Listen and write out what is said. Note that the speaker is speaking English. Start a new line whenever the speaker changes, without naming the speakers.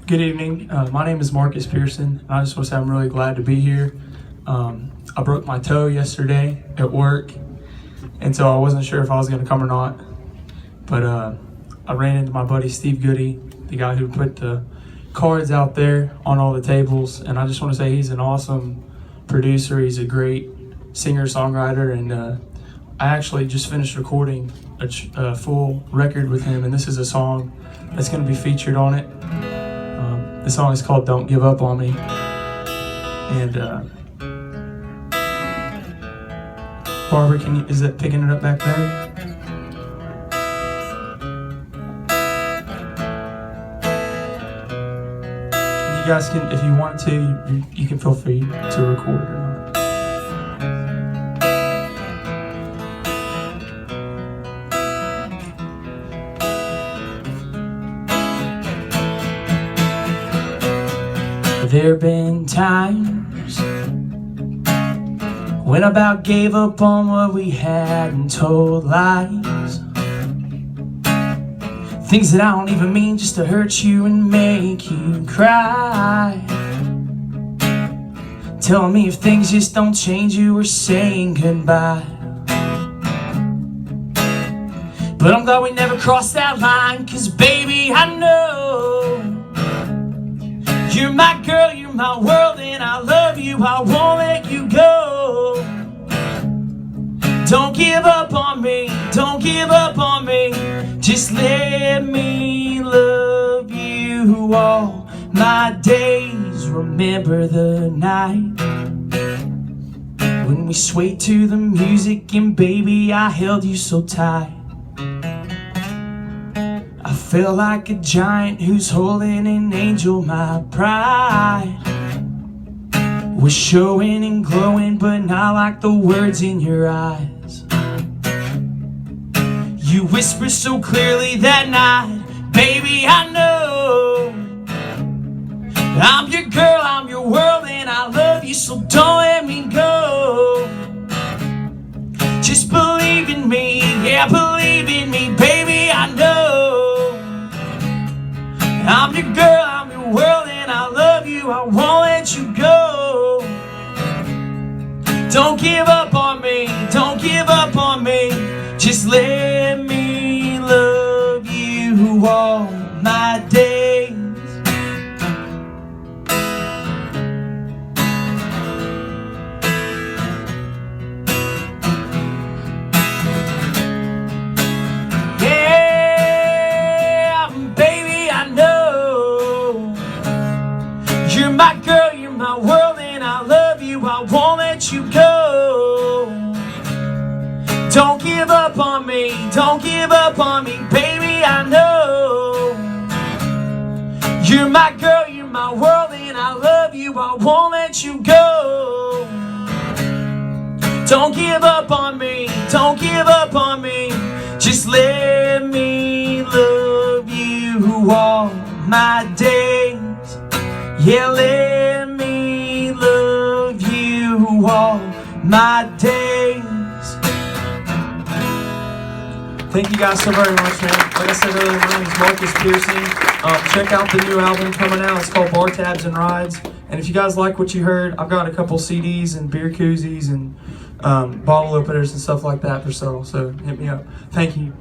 Good evening. My name is Markus Pearson, and I just want to say I'm really glad to be here. I broke my toe yesterday at work, and so I wasn't sure if I was going to come or not. But I ran into my buddy Steve Goody, the guy who put the cards out there on all the tables, and I just want to say he's an awesome producer. He's a great singer-songwriter, and I actually just finished recording a full record with him, and this is a song that's going to be featured on it. The song is called "Don't Give Up on Me," and Barbara, is that picking it up back there? You guys can, if you want to, you can feel free to record or not. There've been times when I about gave up on what we had and told lies, things that I don't even mean, just to hurt you and make you cry, telling me if things just don't change you were saying goodbye. But I'm glad we never crossed that line, 'cause baby, I know you're my girl, you're my world, and I love you, I won't let you go. Don't give up on me, don't give up on me, just let me love you all my days. Remember the night when we swayed to the music, and baby, I held you so tight. I felt like a giant who's holding an angel. My pride was showing and glowing, but not like the words in your eyes. You whispered so clearly that night, baby, I know I'm your girl, I'm your world, and I love you, so don't let me go. Just believe in me, yeah, believe in me, baby, I know I'm your girl, I'm your world, and I love you, I won't let you go. Don't give up on me, don't give up on me, just let me love you all my days. You're my girl, you're my world, and I love you, I won't let you go. Don't give up on me, don't give up on me, baby, I know you're my girl, you're my world, and I love you, I won't let you go. Don't give up on me, don't give up on me, just let me love you all my days. Yeah, let me love you all my days. Thank you guys so very much, man. Like I said earlier, my name is Markus Pearson. Check out the new album coming out. It's called Bar Tabs and Rides. And if you guys like what you heard, I've got a couple CDs and beer koozies and bottle openers and stuff like that for sale. So hit me up. Thank you.